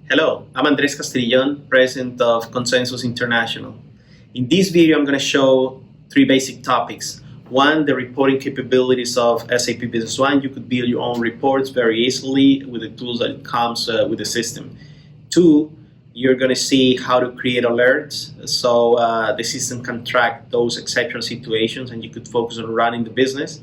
Hello, I'm Andres Castrillon, President of Consensus International. In this video, I'm going to show three basic topics. One, the reporting capabilities of SAP Business One. You could build your own reports very easily with the tools that it comes with the system. Two, you're going to see how to create alerts so the system can track those exceptional situations and you could focus on running the business.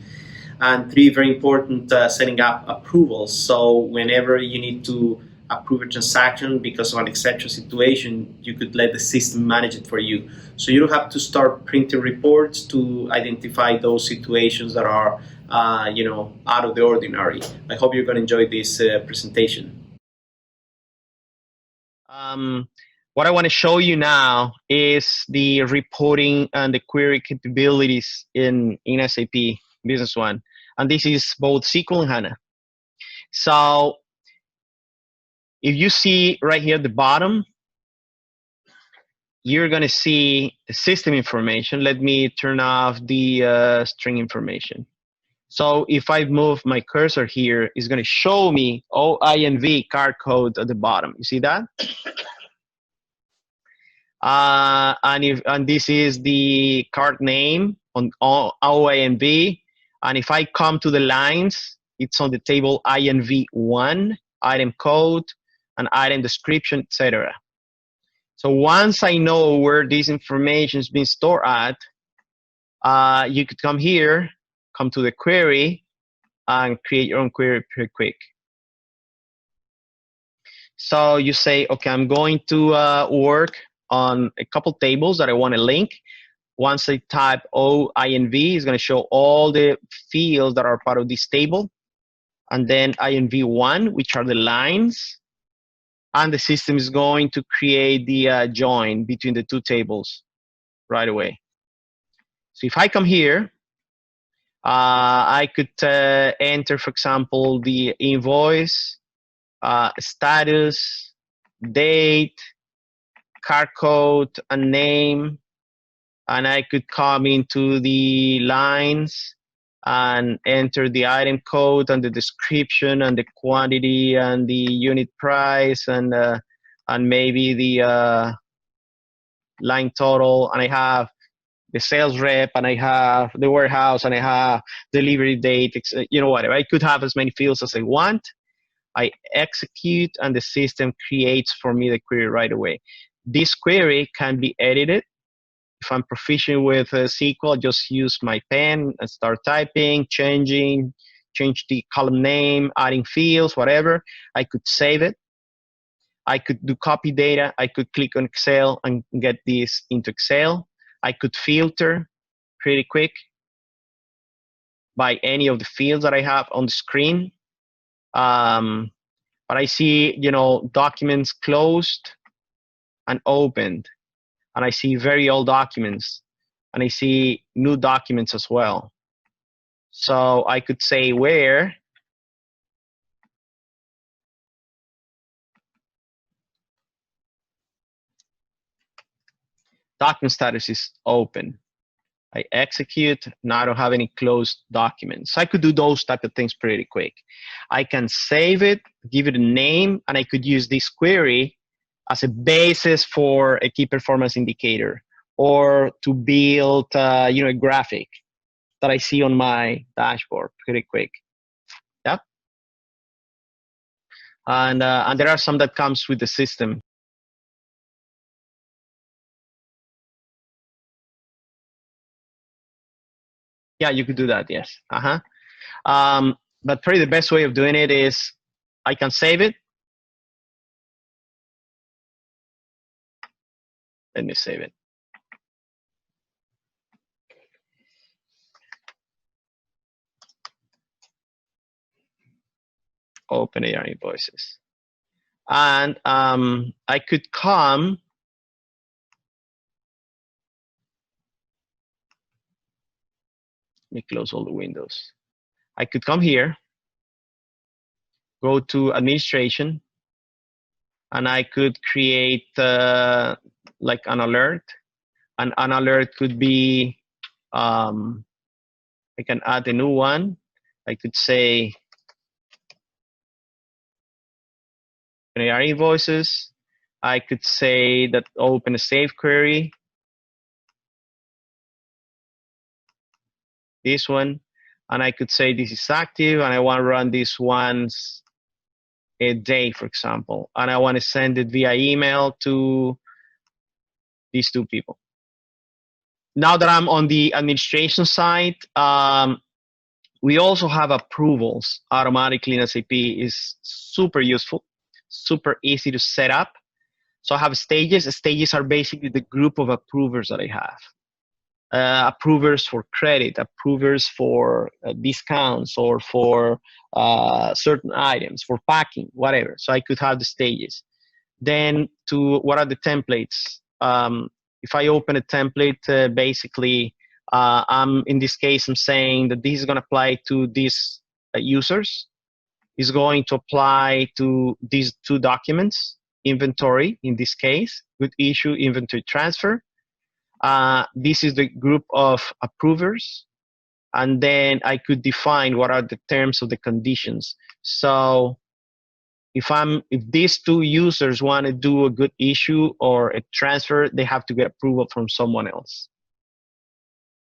And three, very important, setting up approvals. So whenever you need to approve a transaction because of an exceptional situation, you could let the system manage it for you. So you don't have to start printing reports to identify those situations that are, out of the ordinary. I hope you're going to enjoy this presentation. What I want to show you now is the reporting and the query capabilities in SAP Business One. And this is both SQL and HANA. So if you see right here at the bottom, you're going to see the system information. Let me turn off the string information. So if I move my cursor here, it's going to show me OINV card code at the bottom. You see that? And this is the card name on OINV. And if I come to the lines, it's on the table INV1, item code, and item description, etc. So once I know where this information is being stored at, you could come here, come to the query, and create your own query pretty quick. So you say, okay, I'm going to work on a couple tables that I want to link. Once I type OINV, it's going to show all the fields that are part of this table. And then INV1, which are the lines. And the system is going to create the join between the two tables right away. So if I come here, I could enter, for example, the invoice, status, date, card code, and name. And I could come into the lines and enter the item code and the description and the quantity and the unit price and maybe the line total. And I have the sales rep, and I have the warehouse, and I have delivery date, whatever. I could have as many fields as I want. I execute, and the system creates for me the query right away. This query can be edited. If I'm proficient with SQL, just use my pen and start typing, change the column name, adding fields, whatever. I could save it. I could do copy data. I could click on Excel and get this into Excel. I could filter pretty quick by any of the fields that I have on the screen. But I see, documents closed and opened. And I see very old documents, and I see new documents as well. So I could say where document status is open. I execute, now I don't have any closed documents. So I could do those type of things pretty quick. I can save it, give it a name, and I could use this query as a basis for a key performance indicator, or to build a graphic that I see on my dashboard pretty quick. Yep. And there are some that comes with the system. Yeah, you could do that, yes. But probably the best way of doing it is I can save it. Let me save it. Open AR invoices. And I could come let me close all the windows. I could come here, go to administration, and I could create like an alert. And an alert could be, I can add a new one. I could say our invoices. I could say that open a save query, this one, and I could say this is active and I want to run this once a day, for example, and I want to send it via email to these two people. Now that I'm on the administration side, we also have approvals automatically in SAP. Is super useful, super easy to set up. So I have stages. Stages are basically the group of approvers that I have. Approvers for credit, approvers for discounts, or for certain items, for packing, whatever. So I could have the stages. Then to what are the templates? If I open a template, basically, in this case, I'm saying that this is going to apply to these users. Is going to apply to these two documents, inventory, in this case, good issue, inventory transfer. This is the group of approvers. And then I could define what are the terms of the conditions. So if these two users want to do a good issue or a transfer, they have to get approval from someone else.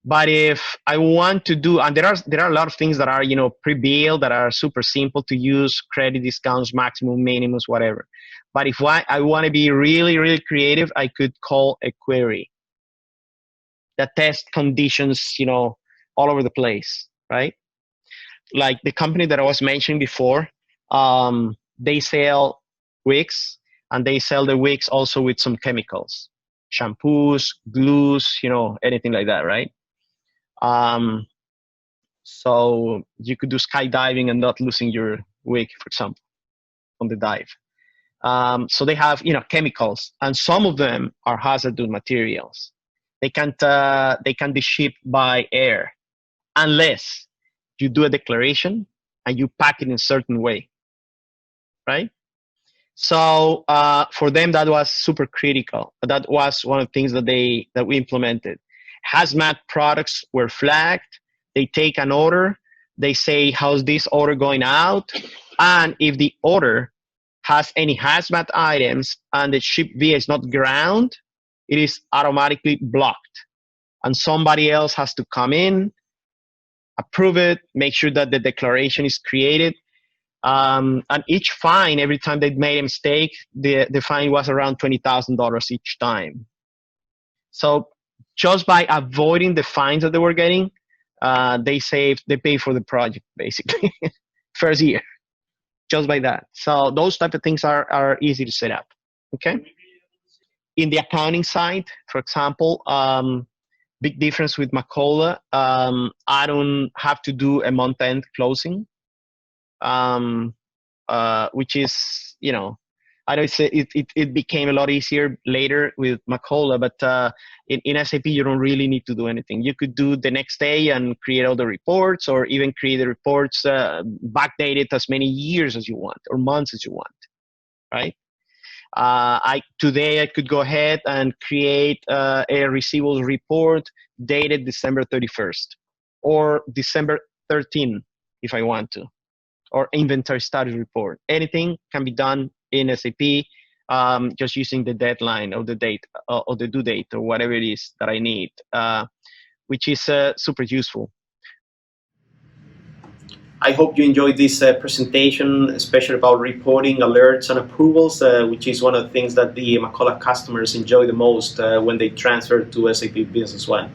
But if I want to do, and there are a lot of things that are pre-built, that are super simple to use, credit discounts, maximum, minimums, whatever. But if I want to be really, really creative, I could call a query that tests conditions, all over the place, right? Like the company that I was mentioning before, they sell wicks, and they sell the wicks also with some chemicals, shampoos, glues, anything like that, right? So you could do skydiving and not losing your wig, for example, on the dive. So they have, chemicals, and some of them are hazardous materials. They can be shipped by air unless you do a declaration and you pack it in a certain way, right? So for them, that was super critical. That was one of the things that we implemented. Hazmat products were flagged. They take an order. They say, how's this order going out? And if the order has any hazmat items and the ship via is not ground, it is automatically blocked. And somebody else has to come in, approve it, make sure that the declaration is created. And each fine, every time they made a mistake, the fine was around $20,000 each time. So just by avoiding the fines that they were getting, they pay for the project, basically, first year, just by that. So those type of things are easy to set up, okay? In the accounting side, for example, big difference with Macola, I don't have to do a month-end closing, which is, I know it became a lot easier later with Macola, but in SAP, you don't really need to do anything. You could do the next day and create all the reports, or even create the reports backdated as many years as you want, or months as you want, right? Today I could go ahead and create a receivables report dated December 31st or December 13th if I want to, or inventory status report. Anything can be done in SAP, just using the deadline or the date or the due date or whatever it is that I need, which is super useful. I hope you enjoyed this presentation, especially about reporting, alerts, and approvals, which is one of the things that the Macola customers enjoy the most when they transfer to SAP Business One.